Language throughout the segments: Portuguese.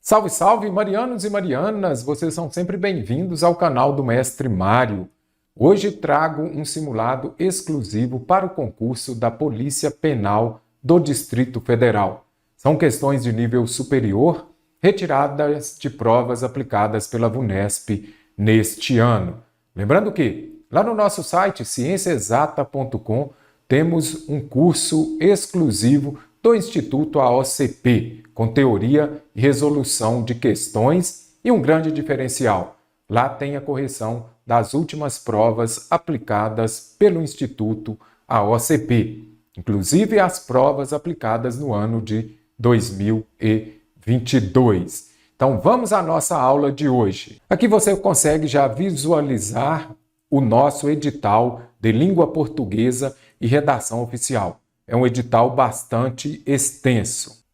Salve, salve, marianos e marianas! Vocês são sempre bem-vindos ao canal do Mestre Mário. Hoje trago um simulado exclusivo para o concurso da Polícia Penal do Distrito Federal. São questões de nível superior, retiradas de provas aplicadas pela VUNESP neste ano. Lembrando que, lá no nosso site, cienciaexata.com, temos um curso exclusivo do Instituto AOCP, com teoria e resolução de questões e um grande diferencial. Lá tem a correção das últimas provas aplicadas pelo Instituto AOCP, inclusive as provas aplicadas no ano de 2022. Então vamos à nossa aula de hoje. Aqui você consegue já visualizar o nosso edital de língua portuguesa e redação oficial. É um edital bastante extenso.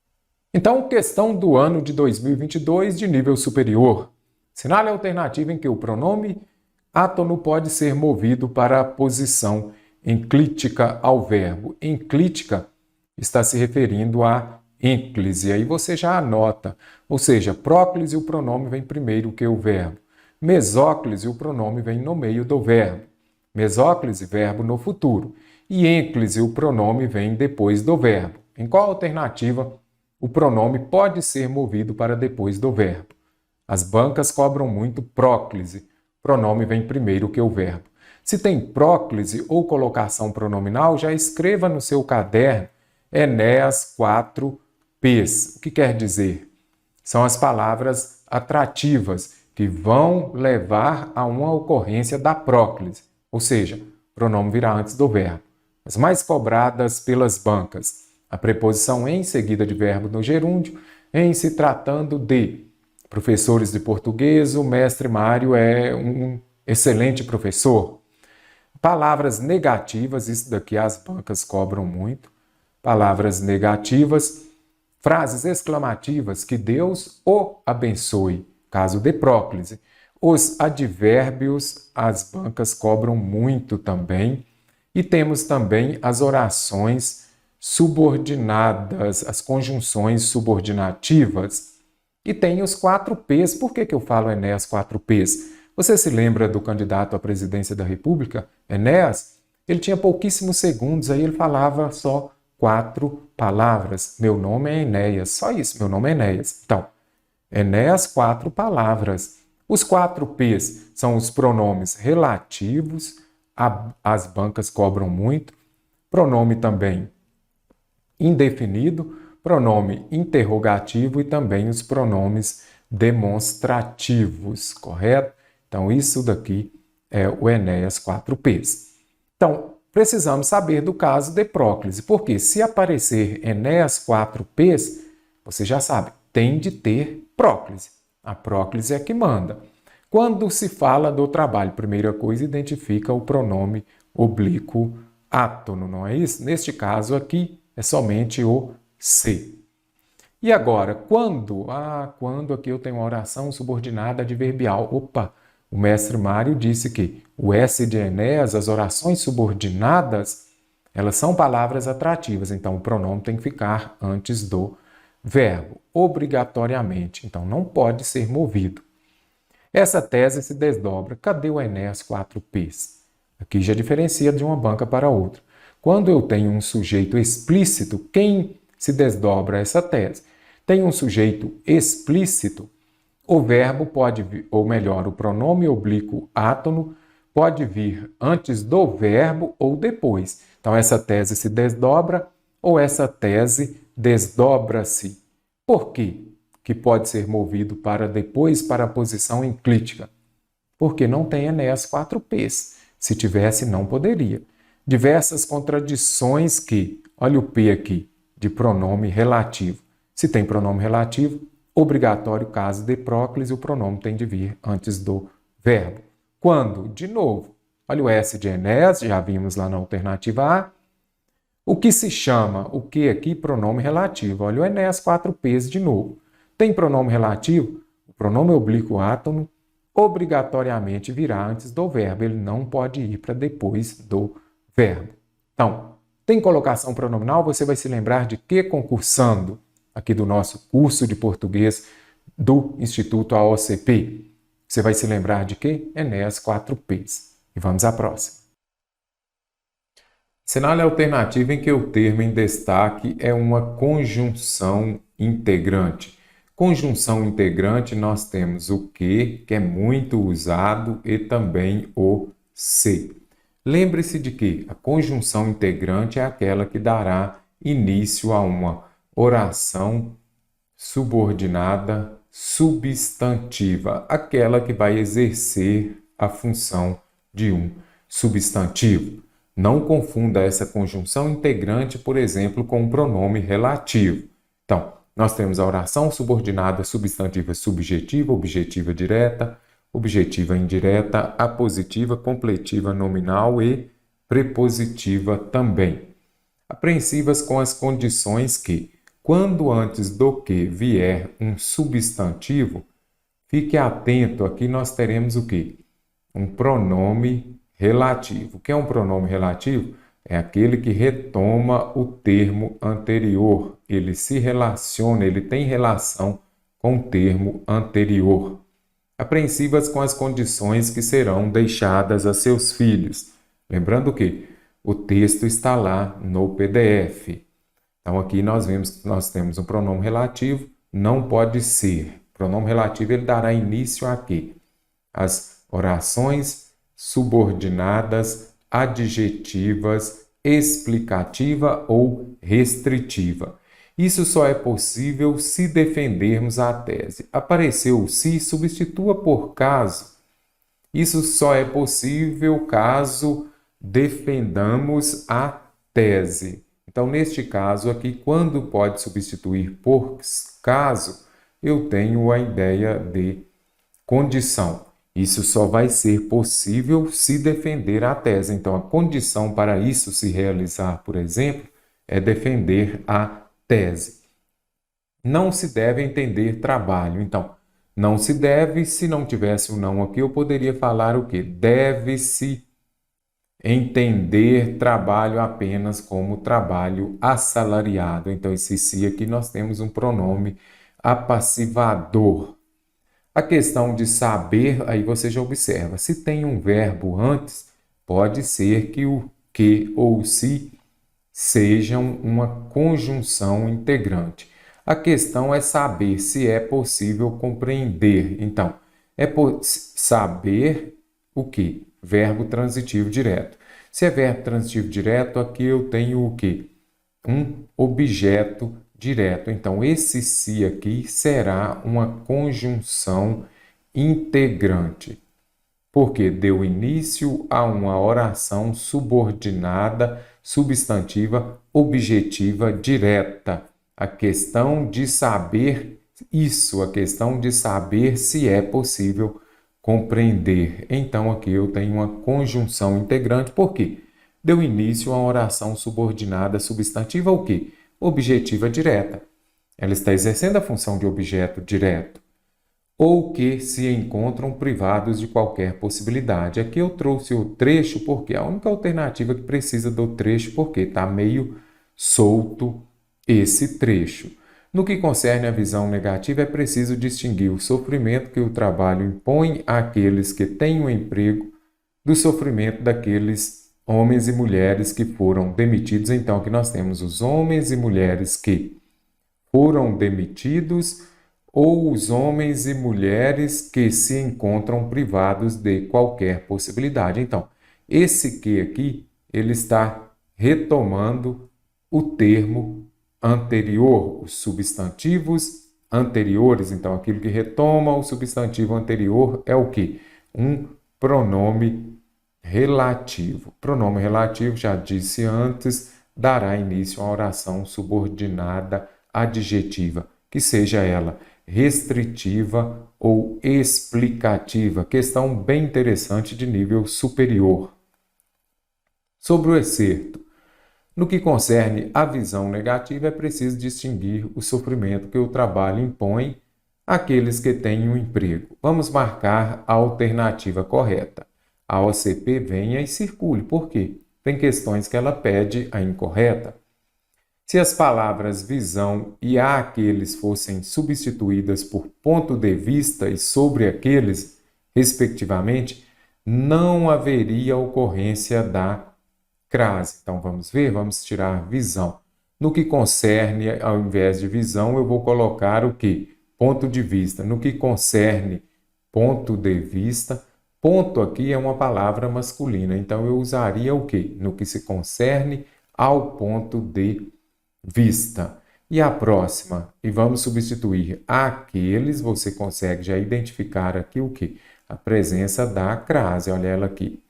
Então, questão do ano de 2022 de nível superior. Sinale alternativo em que o pronome átono pode ser movido para a posição enclítica ao verbo. Enclítica está se referindo a ênclise. Aí você já anota. Ou seja, próclise, o pronome vem primeiro que o verbo. Mesóclise, o pronome vem no meio do verbo. Mesóclise, verbo no futuro. E ênclise, o pronome vem depois do verbo. Em qual alternativa o pronome pode ser movido para depois do verbo? As bancas cobram muito próclise. O pronome vem primeiro que o verbo. Se tem próclise ou colocação pronominal, já escreva no seu caderno Enéas 4Ps. O que quer dizer? São as palavras atrativas que vão levar a uma ocorrência da próclise. Ou seja, o pronome virá antes do verbo. As mais cobradas pelas bancas. A preposição em seguida de verbo no gerúndio, em se tratando de professores de português, o mestre Mário é um excelente professor. Palavras negativas, isso daqui as bancas cobram muito. Palavras negativas, frases exclamativas, que Deus o abençoe, caso de próclise. Os advérbios, as bancas cobram muito também. E temos também as orações subordinadas, as conjunções subordinativas. E tem os 4Ps. Por que eu falo Enéas 4Ps? Você se lembra do candidato à presidência da República, Enéas? Ele tinha pouquíssimos segundos, aí ele falava só 4 palavras. Meu nome é Enéas. Só isso, meu nome é Enéas. Então, Enéas, 4 palavras. Os 4Ps são os pronomes relativos, as bancas cobram muito. Pronome também indefinido, pronome interrogativo e também os pronomes demonstrativos, correto? Então, isso daqui é o Enéas 4Ps. Então, precisamos saber do caso de próclise, porque se aparecer Enéas 4Ps, você já sabe, tem de ter próclise. A próclise é que manda. Quando se fala do trabalho, primeira coisa, identifica o pronome oblíquo átono, não é isso? Neste caso aqui, é somente o se. E agora, quando? Quando aqui eu tenho uma oração subordinada adverbial. Opa, o mestre Mário disse que o S de Enéas, as orações subordinadas, elas são palavras atrativas, então o pronome tem que ficar antes do verbo, obrigatoriamente. Então não pode ser movido. Essa tese se desdobra. Cadê o Enéas 4Ps? Aqui já diferencia de uma banca para outra. Quando eu tenho um sujeito explícito, quem se desdobra essa tese? Tem um sujeito explícito, o verbo pode vir, ou melhor, o pronome oblíquo átono pode vir antes do verbo ou depois. Então essa tese se desdobra ou essa tese desdobra-se. Por quê? Que pode ser movido para depois para a posição enclítica. Porque não tem Enéas 4Ps. Se tivesse, não poderia. Diversas contradições que, olha o P aqui, de pronome relativo. Se tem pronome relativo, obrigatório caso de próclise, o pronome tem de vir antes do verbo. Quando? De novo, olha o S de Enéas, já vimos lá na alternativa A. O que se chama, o que aqui? Pronome relativo. Olha o Enéas 4Ps de novo. Tem pronome relativo? O pronome oblíquo átono obrigatoriamente virá antes do verbo. Ele não pode ir para depois do verbo. Então, tem colocação pronominal? Você vai se lembrar de que concursando aqui do nosso curso de português do Instituto AOCP. Você vai se lembrar de quê? Enéas 4Ps. E vamos à próxima. Assinale a alternativa em que o termo em destaque é uma conjunção integrante. Conjunção integrante, nós temos o que é muito usado, e também o se. Lembre-se de que a conjunção integrante é aquela que dará início a uma oração subordinada substantiva, aquela que vai exercer a função de um substantivo. Não confunda essa conjunção integrante, por exemplo, com um pronome relativo. Então, nós temos a oração subordinada substantiva subjetiva, objetiva direta, objetiva indireta, apositiva, completiva nominal e prepositiva também. Apreensivas com as condições que, quando antes do que vier um substantivo, fique atento, aqui nós teremos o quê? Um pronome relativo. O que é um pronome relativo? É aquele que retoma o termo anterior. Ele se relaciona, ele tem relação com o termo anterior. Apreensivas com as condições que serão deixadas a seus filhos. Lembrando que o texto está lá no PDF. Então, aqui nós vemos que nós temos um pronome relativo, não pode ser. O pronome relativo ele dará início a quê? As orações subordinadas, adjetivas, explicativa ou restritiva. Isso só é possível se defendermos a tese. Apareceu o se, substitua por caso. Isso só é possível caso defendamos a tese. Então, neste caso aqui, quando pode substituir por caso, eu tenho a ideia de condição. Isso só vai ser possível se defender a tese. Então, a condição para isso se realizar, por exemplo, é defender a tese. Não se deve entender trabalho. Então, não se deve, se não tivesse o não aqui, eu poderia falar o quê? Deve-se entender trabalho apenas como trabalho assalariado. Então, esse se aqui nós temos um pronome apassivador. A questão de saber, aí você já observa, se tem um verbo antes, pode ser que o que ou o se sejam uma conjunção integrante. A questão é saber se é possível compreender. Então, saber o que? Verbo transitivo direto. Se é verbo transitivo direto, aqui eu tenho o quê? Um objeto direto. Então, esse se aqui será uma conjunção integrante, porque deu início a uma oração subordinada, substantiva, objetiva, direta. A questão de saber isso, a questão de saber se é possível compreender. Então, aqui eu tenho uma conjunção integrante, porque deu início a uma oração subordinada, substantiva, o quê? Objetiva direta. Ela está exercendo a função de objeto direto. Ou que se encontram privados de qualquer possibilidade. Aqui eu trouxe o trecho porque é a única alternativa que precisa do trecho, porque está meio solto esse trecho. No que concerne a visão negativa, é preciso distinguir o sofrimento que o trabalho impõe àqueles que têm um emprego do sofrimento daqueles homens e mulheres que foram demitidos. Então, aqui nós temos os homens e mulheres que foram demitidos ou os homens e mulheres que se encontram privados de qualquer possibilidade. Então, esse que aqui, ele está retomando o termo anterior, os substantivos anteriores. Então, aquilo que retoma o substantivo anterior é o quê? Um pronome relativo. Pronome relativo, já disse antes, dará início a uma oração subordinada adjetiva, que seja ela restritiva ou explicativa. Questão bem interessante de nível superior. Sobre o excerto. No que concerne à visão negativa, é preciso distinguir o sofrimento que o trabalho impõe àqueles que têm um emprego. Vamos marcar a alternativa correta. A OCP venha e circule. Por quê? Tem questões que ela pede a incorreta. Se as palavras visão e aqueles fossem substituídas por ponto de vista e sobre aqueles, respectivamente, não haveria ocorrência da crase. Então, vamos ver? Vamos tirar visão. No que concerne, ao invés de visão, eu vou colocar o quê? Ponto de vista. No que concerne ponto de vista, ponto aqui é uma palavra masculina. Então, eu usaria o quê? No que se concerne ao ponto de vista. E a próxima? E vamos substituir aqueles, você consegue já identificar aqui o quê? A presença da crase. Olha ela aqui.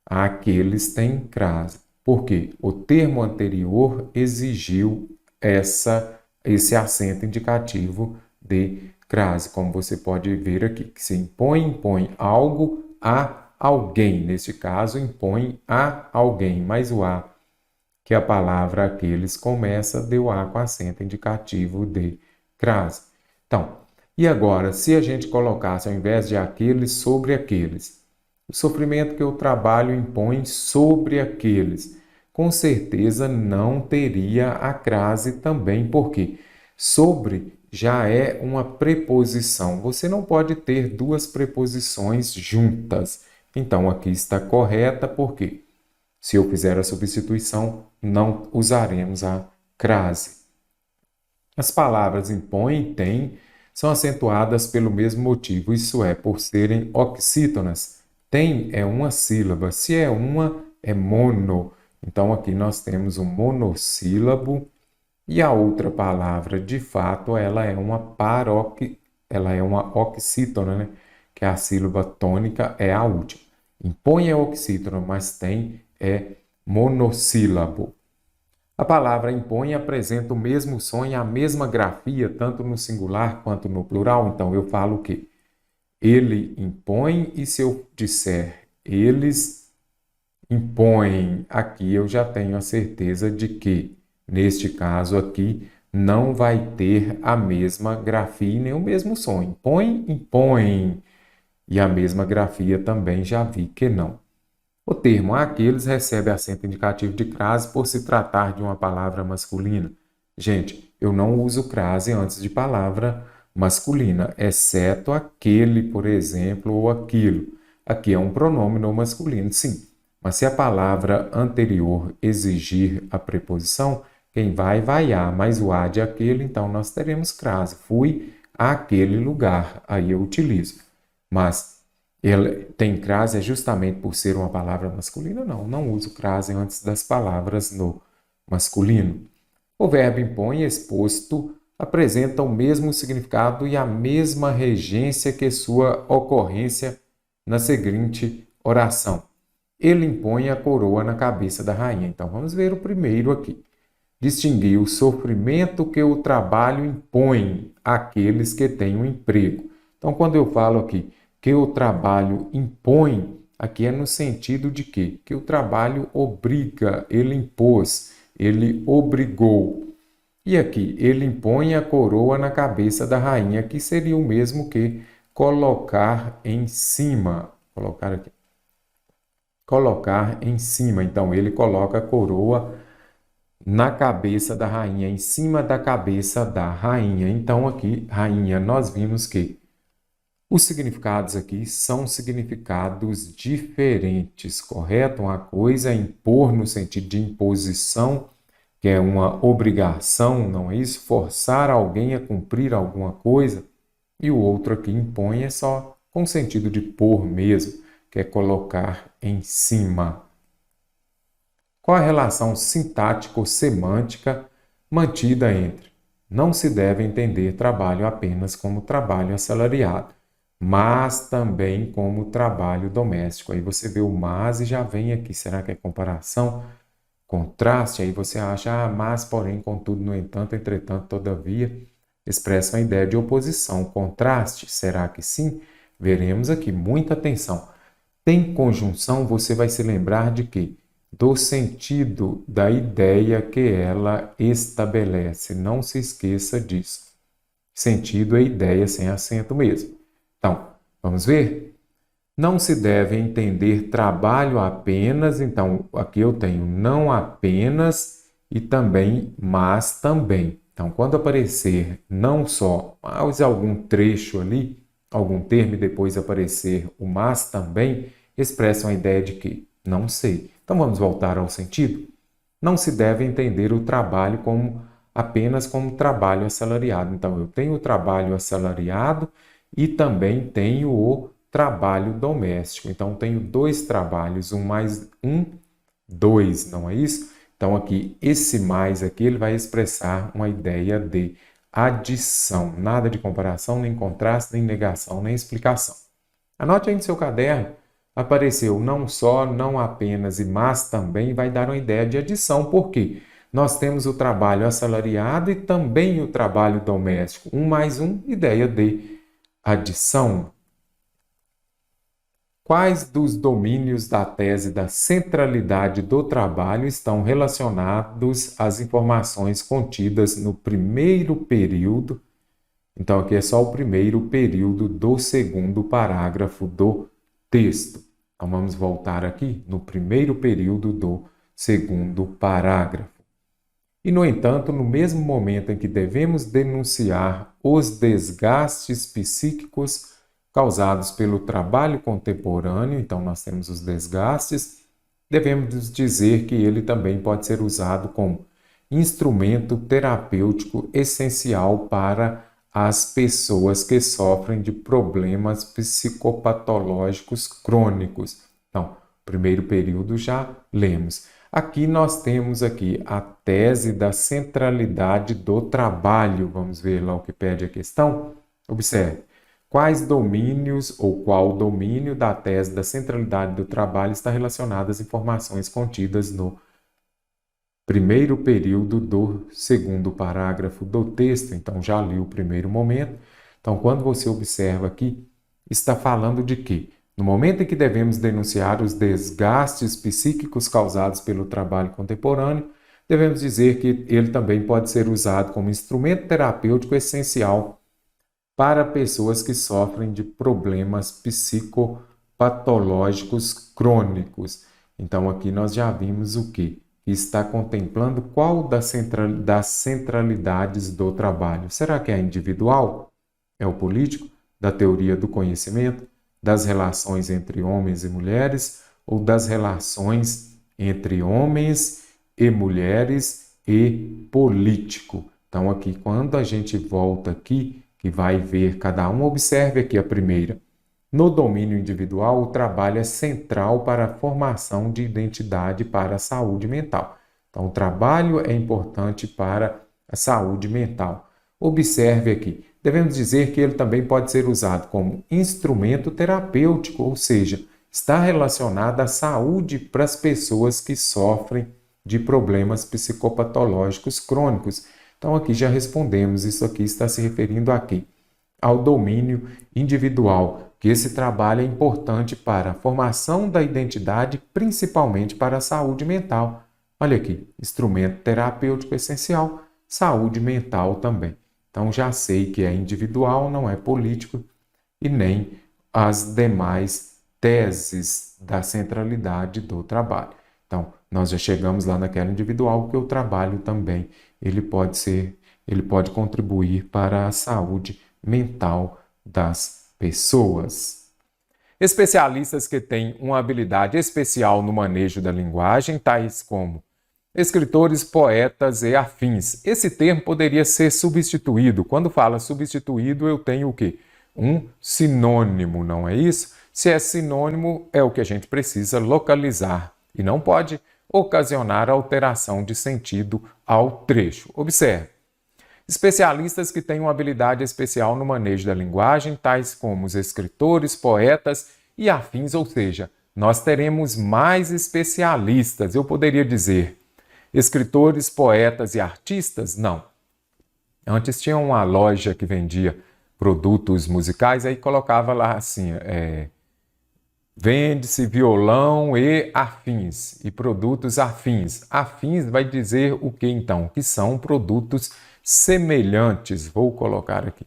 Aqueles têm crase. Por quê? O termo anterior exigiu esse acento indicativo de crase, como você pode ver aqui, que se impõe algo a alguém. Neste caso, impõe a alguém, mas o a, que a palavra aqueles começa, deu a com acento indicativo de crase. Então, e agora, se a gente colocasse ao invés de aqueles, sobre aqueles, o sofrimento que o trabalho impõe sobre aqueles, com certeza não teria a crase também, porque sobre já é uma preposição. Você não pode ter duas preposições juntas. Então, aqui está correta, porque se eu fizer a substituição, não usaremos a crase. As palavras impõe e tem são acentuadas pelo mesmo motivo, isso é, por serem oxítonas. Tem é uma sílaba, se é uma, é mono. Então, aqui nós temos um monossílabo e a outra palavra, de fato, ela é uma oxítona, né? Que a sílaba tônica é a última. Impõe é oxítona, mas tem é monossílabo. A palavra impõe apresenta o mesmo som e a mesma grafia, tanto no singular quanto no plural. Então, eu falo que ele impõe, e se eu disser eles impõem, aqui eu já tenho a certeza de que, neste caso aqui, não vai ter a mesma grafia e nem o mesmo som. Impõe, impõe. E a mesma grafia também já vi que não. O termo aqueles recebe acento indicativo de crase por se tratar de uma palavra masculina. Gente, eu não uso crase antes de palavra masculina, exceto aquele, por exemplo, ou aquilo. Aqui é um pronome não masculino, sim. Mas se a palavra anterior exigir a preposição, quem vai a, mas o a de aquele, então nós teremos crase. Fui àquele lugar, aí eu utilizo. Mas ele tem crase justamente por ser uma palavra masculina? Não uso crase antes das palavras no masculino. O verbo impõe exposto apresenta o mesmo significado e a mesma regência que sua ocorrência na seguinte oração. Ele impõe a coroa na cabeça da rainha. Então, vamos ver o primeiro aqui. Distinguir o sofrimento que o trabalho impõe àqueles que têm um emprego. Então, quando eu falo aqui que o trabalho impõe, aqui é no sentido de quê? Que o trabalho obriga, ele impôs, ele obrigou. E aqui, ele impõe a coroa na cabeça da rainha, que seria o mesmo que colocar em cima. Colocar aqui. Colocar em cima. Então, ele coloca a coroa na cabeça da rainha, em cima da cabeça da rainha. Então, aqui, rainha, nós vimos que os significados aqui são significados diferentes, correto? Uma coisa é impor no sentido de imposição, que é uma obrigação, não é isso? Forçar alguém a cumprir alguma coisa. E o outro aqui, impõe, é só com o sentido de pôr mesmo, que é colocar em cima. Qual a relação sintático-semântica mantida entre? Não se deve entender trabalho apenas como trabalho assalariado, mas também como trabalho doméstico. Aí você vê o mas e já vem aqui. Será que é comparação? Contraste, aí você acha, mas, porém, contudo, no entanto, entretanto, todavia, expressa uma ideia de oposição. Contraste, será que sim? Veremos aqui, muita atenção. Tem conjunção, você vai se lembrar de quê? Do sentido da ideia que ela estabelece. Não se esqueça disso. Sentido é ideia sem acento mesmo. Então, vamos ver? Não se deve entender trabalho apenas, então aqui eu tenho não apenas e também mas também. Então, quando aparecer não só, mas algum trecho ali, algum termo e depois aparecer o mas também, expressam a ideia de que não sei. Então, vamos voltar ao sentido? Não se deve entender o trabalho apenas como trabalho assalariado. Então, eu tenho o trabalho assalariado e também tenho o trabalho doméstico. Então, tenho dois trabalhos, um mais um, dois, não é isso? Então, aqui, esse mais aqui, ele vai expressar uma ideia de adição. Nada de comparação, nem contraste, nem negação, nem explicação. Anote aí no seu caderno. Apareceu não só, não apenas e mas também vai dar uma ideia de adição. Por quê? Nós temos o trabalho assalariado e também o trabalho doméstico. Um mais um, ideia de adição. Quais dos domínios da tese da centralidade do trabalho estão relacionados às informações contidas no primeiro período? Então, aqui é só o primeiro período do segundo parágrafo do texto. Então, vamos voltar aqui no primeiro período do segundo parágrafo. E, no entanto, no mesmo momento em que devemos denunciar os desgastes psíquicos causados pelo trabalho contemporâneo, então nós temos os desgastes, devemos dizer que ele também pode ser usado como instrumento terapêutico essencial para as pessoas que sofrem de problemas psicopatológicos crônicos. Então, primeiro período já lemos. Aqui nós temos aqui a tese da centralidade do trabalho. Vamos ver lá o que pede a questão? Observe. Quais domínios ou qual domínio da tese da centralidade do trabalho está relacionado às informações contidas no primeiro período do segundo parágrafo do texto? Então, já li o primeiro momento. Então, quando você observa aqui, está falando de quê? No momento em que devemos denunciar os desgastes psíquicos causados pelo trabalho contemporâneo, devemos dizer que ele também pode ser usado como instrumento terapêutico essencial para pessoas que sofrem de problemas psicopatológicos crônicos. Então, aqui nós já vimos o quê? Está contemplando qual das centralidades do trabalho. Será que é a individual? É o político? Da teoria do conhecimento? Das relações entre homens e mulheres? Ou das relações entre homens e mulheres e político? Então, aqui, quando a gente volta aqui, que vai ver cada um, observe aqui a primeira. No domínio individual, o trabalho é central para a formação de identidade para a saúde mental. Então, o trabalho é importante para a saúde mental. Observe aqui. Devemos dizer que ele também pode ser usado como instrumento terapêutico, ou seja, está relacionado à saúde para as pessoas que sofrem de problemas psicopatológicos crônicos. Então, aqui já respondemos. Isso aqui está se referindo a quê? Ao domínio individual, que esse trabalho é importante para a formação da identidade, principalmente para a saúde mental. Olha aqui, instrumento terapêutico essencial, saúde mental também. Então já sei que é individual, não é político e nem as demais teses da centralidade do trabalho. Então, nós já chegamos lá naquela individual, que o trabalho também ele pode contribuir para a saúde mental das pessoas. Especialistas que têm uma habilidade especial no manejo da linguagem, tais como escritores, poetas e afins. Esse termo poderia ser substituído. Quando fala substituído, eu tenho o quê? Um sinônimo, não é isso? Se é sinônimo, é o que a gente precisa localizar e não pode ocasionar alteração de sentido ao trecho. Observe. Especialistas que têm uma habilidade especial no manejo da linguagem, tais como os escritores, poetas e afins, ou seja, nós teremos mais especialistas. Eu poderia dizer escritores, poetas e artistas? Não. Antes tinha uma loja que vendia produtos musicais, aí colocava lá assim, vende-se violão e afins, e produtos afins. Afins vai dizer o que então? Que são produtos semelhantes. Vou colocar aqui.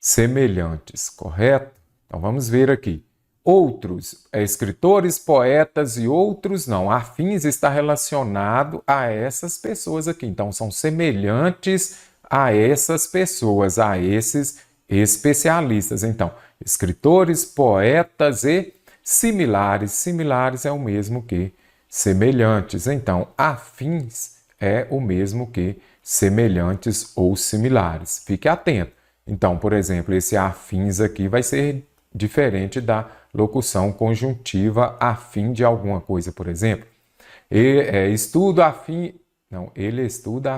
Semelhantes, correto? Então vamos ver aqui. Outros, escritores, poetas e outros não. Afins está relacionado a essas pessoas aqui. Então, são semelhantes a essas pessoas, a esses especialistas. Então, escritores, poetas e similares. Similares é o mesmo que semelhantes. Então, afins é o mesmo que semelhantes ou similares. Fique atento. Então, por exemplo, esse afins aqui vai ser diferente da locução conjuntiva a fim de alguma coisa, por exemplo. Ele estuda a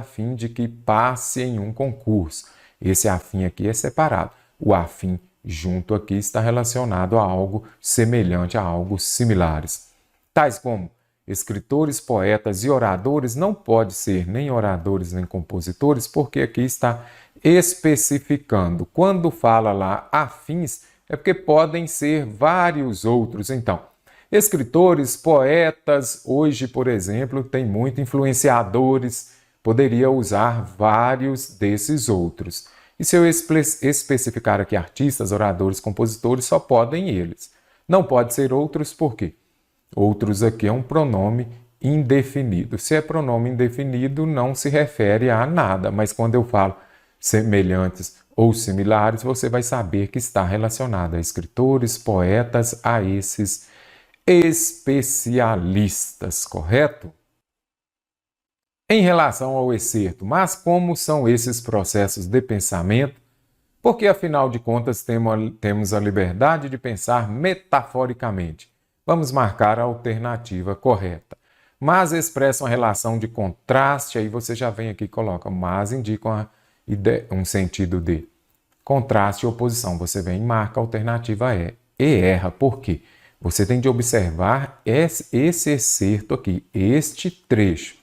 fim de que passe em um concurso. Esse afim aqui é separado. O afim junto aqui está relacionado a algo semelhante, a algo similares. Tais como escritores, poetas e oradores, não pode ser nem oradores nem compositores, porque aqui está especificando. Quando fala lá afins, é porque podem ser vários outros. Então, escritores, poetas, hoje, por exemplo, tem muito influenciadores, poderia usar vários desses outros. E se eu especificar aqui artistas, oradores, compositores, só podem eles. Não pode ser outros, por quê? Outros aqui é um pronome indefinido. Se é pronome indefinido, não se refere a nada, mas quando eu falo semelhantes ou similares, você vai saber que está relacionado a escritores, poetas, a esses especialistas, correto? Em relação ao excerto, mas como são esses processos de pensamento? Porque, afinal de contas, temos a liberdade de pensar metaforicamente. Vamos marcar a alternativa correta. Mas expressam a relação de contraste, aí você já vem aqui e coloca, mas indicam um sentido de contraste e oposição. Você vem e marca a alternativa E. E erra. Por quê? Você tem de observar esse excerto aqui, este trecho.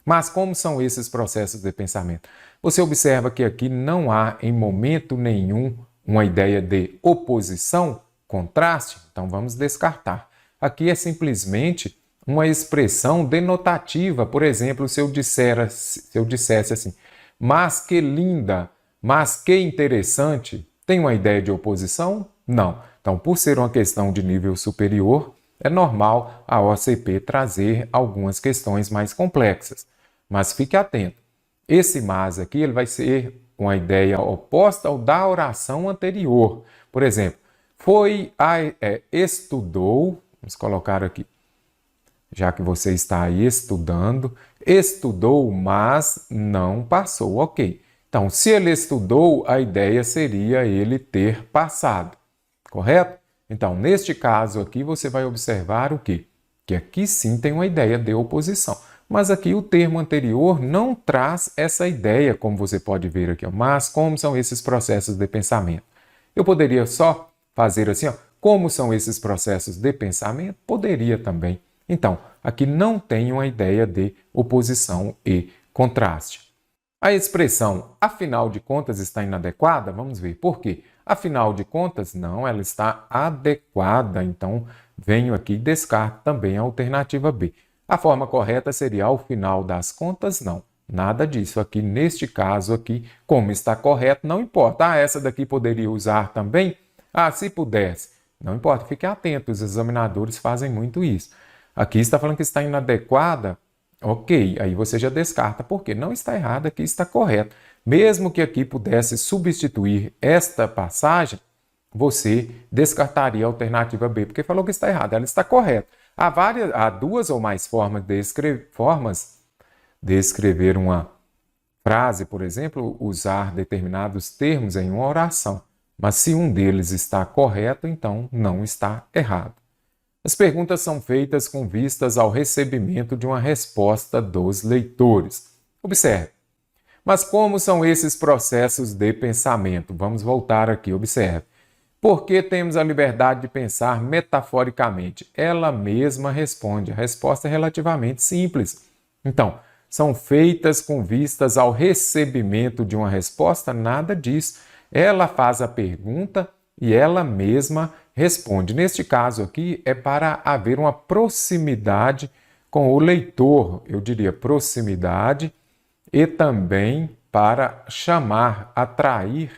Mas como são esses processos de pensamento? Você observa que aqui não há em momento nenhum uma ideia de oposição, contraste. Então vamos descartar. Aqui é simplesmente uma expressão denotativa. Por exemplo, se eu dissesse assim, mas que linda, mas que interessante, tem uma ideia de oposição? Não. Então, por ser uma questão de nível superior, é normal a OCP trazer algumas questões mais complexas. Mas fique atento. Esse mas aqui ele vai ser uma ideia oposta ao da oração anterior. Por exemplo, estudou, vamos colocar aqui, já que você está aí estudando, estudou, mas não passou, ok. Então, se ele estudou, a ideia seria ele ter passado, correto? Então, neste caso aqui, você vai observar o quê? Que aqui sim tem uma ideia de oposição. Mas aqui o termo anterior não traz essa ideia, como você pode ver aqui. Mas como são esses processos de pensamento? Eu poderia só fazer assim, como são esses processos de pensamento? Poderia também. Então, aqui não tem uma ideia de oposição e contraste. A expressão, afinal de contas, está inadequada? Vamos ver por quê. Afinal de contas, não, ela está adequada. Então, venho aqui e descarto também a alternativa B. A forma correta seria, ao final das contas, não. Nada disso. Aqui, neste caso aqui, como está correto, não importa. Essa daqui poderia usar também? Se pudesse. Não importa, fique atento, os examinadores fazem muito isso. Aqui está falando que está inadequada, ok, aí você já descarta, porque não está errado, aqui está correto. Mesmo que aqui pudesse substituir esta passagem, você descartaria a alternativa B, porque falou que está errada, ela está correta. Há duas ou mais formas de escrever uma frase, por exemplo, usar determinados termos em uma oração. Mas se um deles está correto, então não está errado. As perguntas são feitas com vistas ao recebimento de uma resposta dos leitores. Observe. Mas como são esses processos de pensamento? Vamos voltar aqui, observe. Por que temos a liberdade de pensar metaforicamente? Ela mesma responde. A resposta é relativamente simples. Então, são feitas com vistas ao recebimento de uma resposta? Nada disso. Ela faz a pergunta e ela mesma responde. Neste caso aqui, é para haver uma proximidade com o leitor, eu diria proximidade, e também para chamar, atrair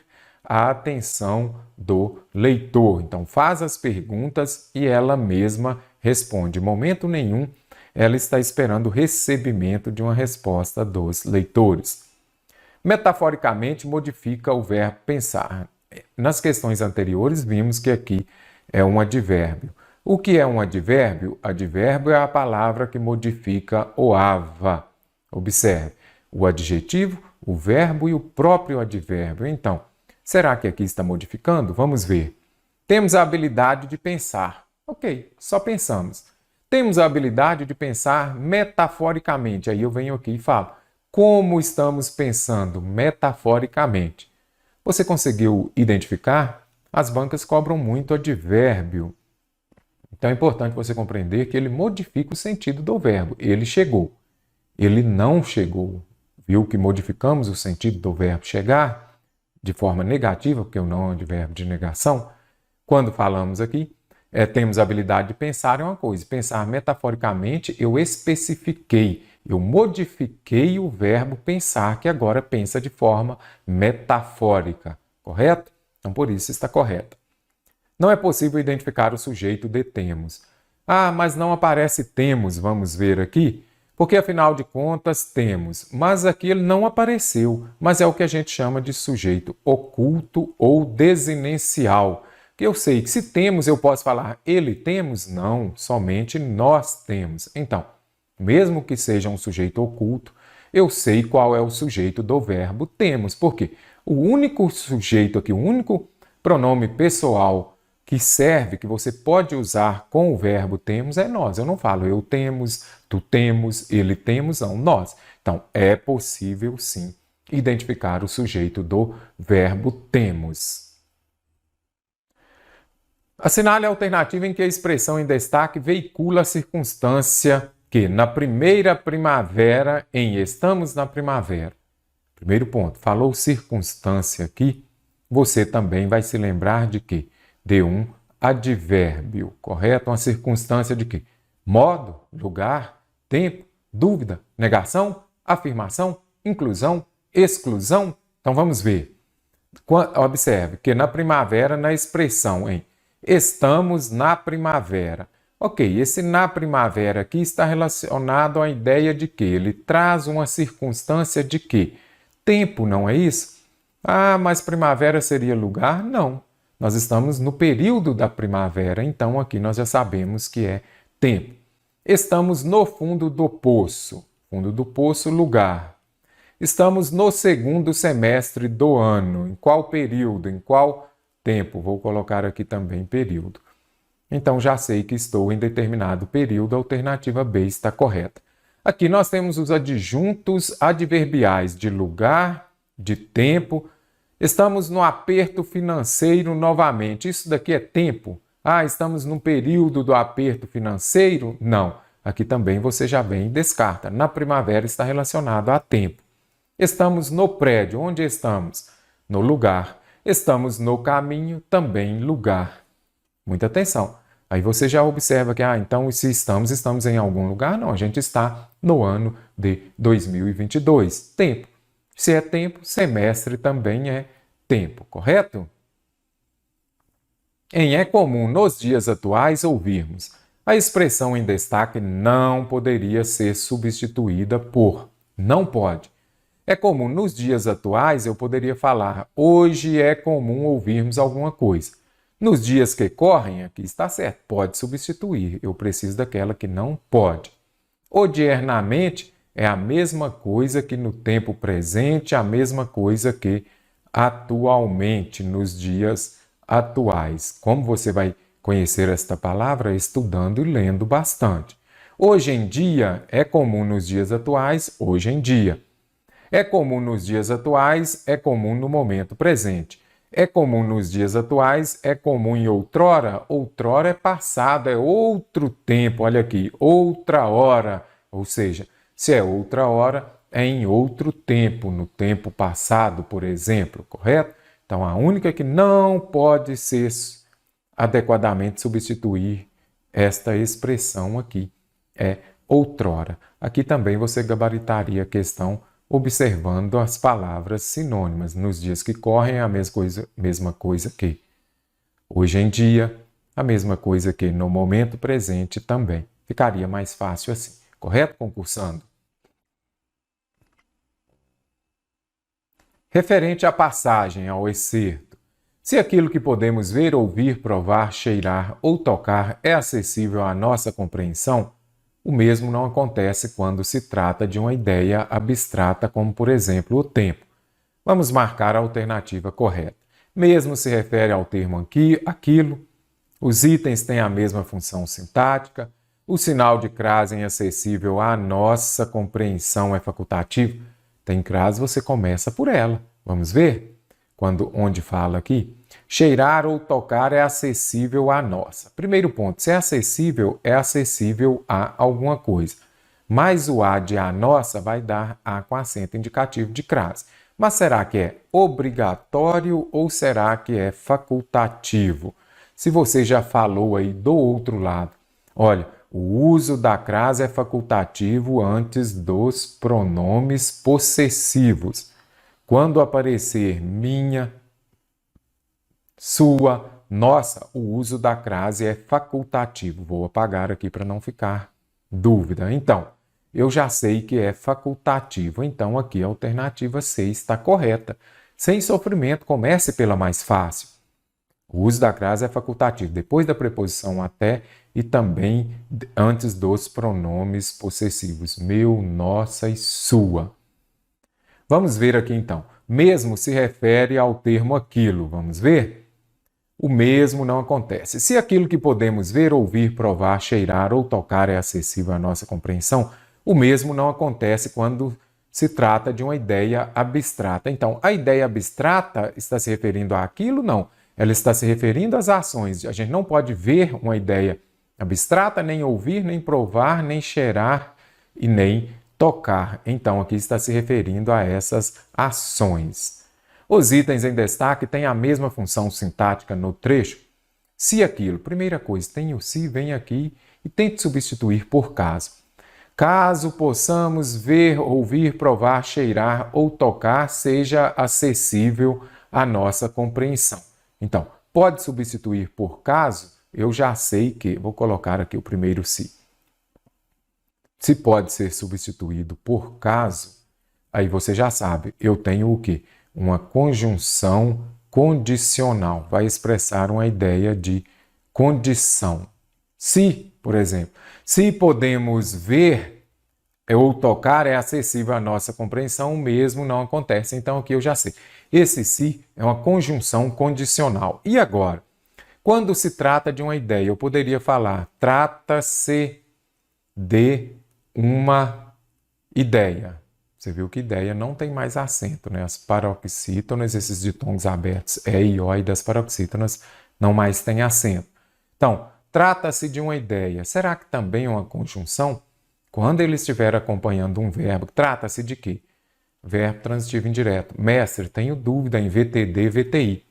a atenção do leitor. Então, faz as perguntas e ela mesma responde. Em momento nenhum, ela está esperando o recebimento de uma resposta dos leitores. Metaforicamente, modifica o verbo pensar. Nas questões anteriores, vimos que aqui é um advérbio. O que é um advérbio? Advérbio é a palavra que modifica o ava. Observe, o adjetivo, o verbo e o próprio advérbio. Então, será que aqui está modificando? Vamos ver. Temos a habilidade de pensar. Ok, só pensamos. Temos a habilidade de pensar metaforicamente. Aí eu venho aqui e falo, como estamos pensando metaforicamente? Você conseguiu identificar? As bancas cobram muito advérbio. Então é importante você compreender que ele modifica o sentido do verbo. Ele chegou. Ele não chegou. Viu que modificamos o sentido do verbo chegar de forma negativa, porque o não é um advérbio de negação. Quando falamos aqui, temos a habilidade de pensar é uma coisa. Pensar metaforicamente, eu especifiquei, eu modifiquei o verbo pensar, que agora pensa de forma metafórica. Correto? Então, por isso está correto. Não é possível identificar o sujeito de temos. Ah, mas não aparece temos, vamos ver aqui. Porque, afinal de contas, temos. Mas aqui ele não apareceu. Mas é o que a gente chama de sujeito oculto ou desinencial. Que eu sei que se temos, eu posso falar ele temos? Não, somente nós temos. Então, mesmo que seja um sujeito oculto, eu sei qual é o sujeito do verbo temos. Por quê? O único sujeito aqui, o único pronome pessoal que serve, que você pode usar com o verbo temos, é nós. Eu não falo eu temos, tu temos, ele temos, não, nós. Então, é possível, sim, identificar o sujeito do verbo temos. Assinale a alternativa em que a expressão em destaque veicula a circunstância que, na primeira primavera, em estamos na primavera. Primeiro ponto, falou circunstância aqui, você também vai se lembrar de quê? De um advérbio, correto? Uma circunstância de quê? Modo, lugar, tempo, dúvida, negação, afirmação, inclusão, exclusão. Então vamos ver. Observe que na primavera, na expressão em estamos na primavera. Ok, esse na primavera aqui está relacionado à ideia de que ele traz uma circunstância de que? Tempo, não é isso? Ah, mas primavera seria lugar? Não. Nós estamos no período da primavera, então aqui nós já sabemos que é tempo. Estamos no fundo do poço. Fundo do poço, lugar. Estamos no segundo semestre do ano. Em qual período? Em qual tempo? Vou colocar aqui também período. Então já sei que estou em determinado período, a alternativa B está correta. Aqui nós temos os adjuntos adverbiais de lugar, de tempo. Estamos no aperto financeiro novamente. Isso daqui é tempo? Ah, estamos num período do aperto financeiro? Não. Aqui também você já vem e descarta. Na primavera está relacionado a tempo. Estamos no prédio. Onde estamos? No lugar. Estamos no caminho, também lugar. Muita atenção. Aí você já observa que, então se estamos em algum lugar? Não, a gente está no ano de 2022. Tempo. Se é tempo, semestre também é tempo, correto? É comum nos dias atuais ouvirmos a expressão em destaque não poderia ser substituída por não pode. É comum nos dias atuais eu poderia falar hoje é comum ouvirmos alguma coisa. Nos dias que correm, aqui está certo, pode substituir. Eu preciso daquela que não pode. Odiernamente é a mesma coisa que no tempo presente, a mesma coisa que atualmente, nos dias atuais. Como você vai conhecer esta palavra? Estudando e lendo bastante. Hoje em dia é comum nos dias atuais, hoje em dia. É comum nos dias atuais, é comum no momento presente. É comum nos dias atuais, é comum em outrora. Outrora é passado, é outro tempo. Olha aqui, outra hora. Ou seja, se é outra hora, é em outro tempo, no tempo passado, por exemplo, correto? Então, a única que não pode ser adequadamente substituir esta expressão aqui é outrora. Aqui também você gabaritaria a questão observando as palavras sinônimas. Nos dias que correm é a mesma coisa que. hoje em dia, a mesma coisa que no momento presente também. Ficaria mais fácil assim. Correto, concursando? Referente à passagem, ao excerto. Se aquilo que podemos ver, ouvir, provar, cheirar ou tocar é acessível à nossa compreensão, o mesmo não acontece quando se trata de uma ideia abstrata, como, por exemplo, o tempo. Vamos marcar a alternativa correta. Mesmo se refere ao termo aqui, aquilo, os itens têm a mesma função sintática, o sinal de crase acessível à nossa compreensão é facultativo. Tem crase, você começa por ela. Vamos ver? Onde fala aqui? Cheirar ou tocar é acessível à nossa. Primeiro ponto, se é acessível a alguma coisa. Mas o a de a nossa vai dar a com acento indicativo de crase. Mas será que é obrigatório ou será que é facultativo? Se você já falou aí do outro lado, olha, o uso da crase é facultativo antes dos pronomes possessivos. Quando aparecer minha, sua, nossa, o uso da crase é facultativo. Vou apagar aqui para não ficar dúvida. Então, eu já sei que é facultativo. Então, aqui a alternativa C está correta. Sem sofrimento, comece pela mais fácil. O uso da crase é facultativo, depois da preposição até e também antes dos pronomes possessivos. Meu, nossa e sua. Vamos ver aqui então. Mesmo se refere ao termo aquilo. Vamos ver? O mesmo não acontece. Se aquilo que podemos ver, ouvir, provar, cheirar ou tocar é acessível à nossa compreensão, o mesmo não acontece quando se trata de uma ideia abstrata. Então, a ideia abstrata está se referindo àquilo? Não. Ela está se referindo às ações. A gente não pode ver uma ideia abstrata, nem ouvir, nem provar, nem cheirar e nem tocar. Então, aqui está se referindo a essas ações. Os itens em destaque têm a mesma função sintática no trecho. Se aquilo, primeira coisa, tem o se, vem aqui e tente substituir por caso. Caso possamos ver, ouvir, provar, cheirar ou tocar, seja acessível à nossa compreensão. Então, pode substituir por caso, eu já sei que, vou colocar aqui o primeiro se. Se pode ser substituído por caso, aí você já sabe, eu tenho o quê? Uma conjunção condicional, vai expressar uma ideia de condição. Se, por exemplo, se podemos ver ou tocar é acessível à nossa compreensão, o mesmo não acontece. Então aqui eu já sei. Esse se é uma conjunção condicional. E agora? Quando se trata de uma ideia, eu poderia falar trata-se de uma ideia. Você viu que ideia não tem mais acento, né? As paroxítonas, esses ditongos abertos, e o e das paroxítonas, não mais têm acento. Então, trata-se de uma ideia. Será que também é uma conjunção? Quando ele estiver acompanhando um verbo, trata-se de quê? Verbo transitivo indireto. Mestre, tenho dúvida em VTD, VTI.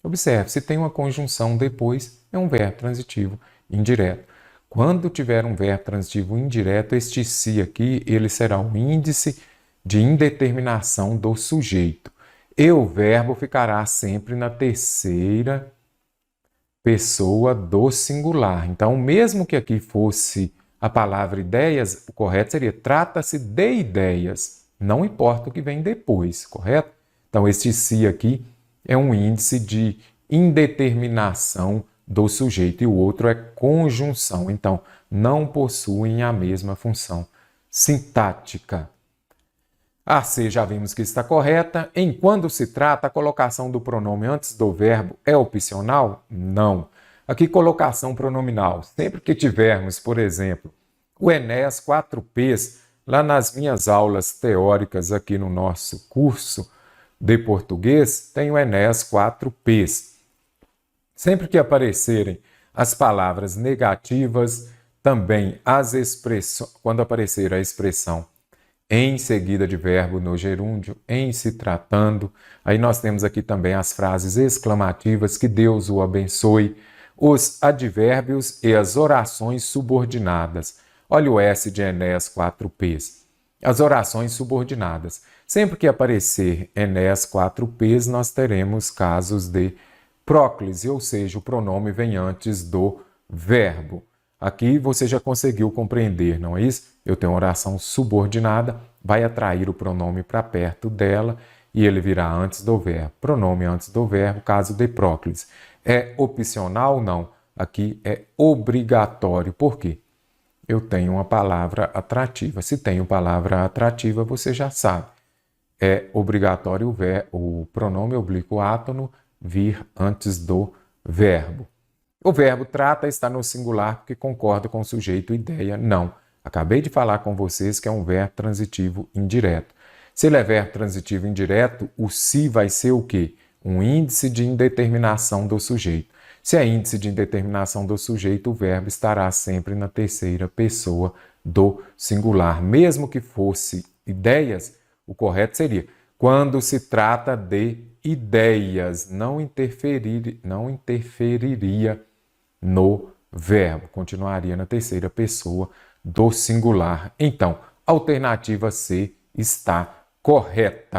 Observe, se tem uma conjunção depois, é um verbo transitivo indireto. Quando tiver um verbo transitivo indireto, este se aqui, ele será um índice de indeterminação do sujeito. E o verbo ficará sempre na terceira pessoa do singular. Então, mesmo que aqui fosse a palavra ideias, o correto seria trata-se de ideias. Não importa o que vem depois, correto? Então, este se aqui é um índice de indeterminação do sujeito e o outro é conjunção. Então, não possuem a mesma função sintática. A C já vimos que está correta. Em quando se trata, a colocação do pronome antes do verbo é opcional? Não. Aqui, colocação pronominal. Sempre que tivermos, por exemplo, o Enéas 4Ps, lá nas minhas aulas teóricas aqui no nosso curso de português, tem o Enéas 4Ps. Sempre que aparecerem as palavras negativas, também as expressões, quando aparecer a expressão em seguida de verbo no gerúndio, em se tratando. Aí nós temos aqui também as frases exclamativas, que Deus o abençoe, os advérbios e as orações subordinadas. Olha o S de Enéas 4Ps. As orações subordinadas. Sempre que aparecer Enéas 4Ps, nós teremos casos de próclise, ou seja, o pronome vem antes do verbo. Aqui você já conseguiu compreender, não é isso? Eu tenho uma oração subordinada, vai atrair o pronome para perto dela e ele virá antes do verbo. Pronome antes do verbo, caso de próclise. É opcional? Não. Aqui é obrigatório. Por quê? Eu tenho uma palavra atrativa. Se tenho palavra atrativa, você já sabe. É obrigatório o pronome oblíquo átono vir antes do verbo. O verbo trata está no singular porque concorda com o sujeito ideia. Não. Acabei de falar com vocês que é um verbo transitivo indireto. Se ele é verbo transitivo indireto, o se vai ser o quê? Um índice de indeterminação do sujeito. Se é índice de indeterminação do sujeito, o verbo estará sempre na terceira pessoa do singular. Mesmo que fosse ideias, o correto seria quando se trata de ideias, não interferiria no verbo, continuaria na terceira pessoa do singular. Então, a alternativa C está correta.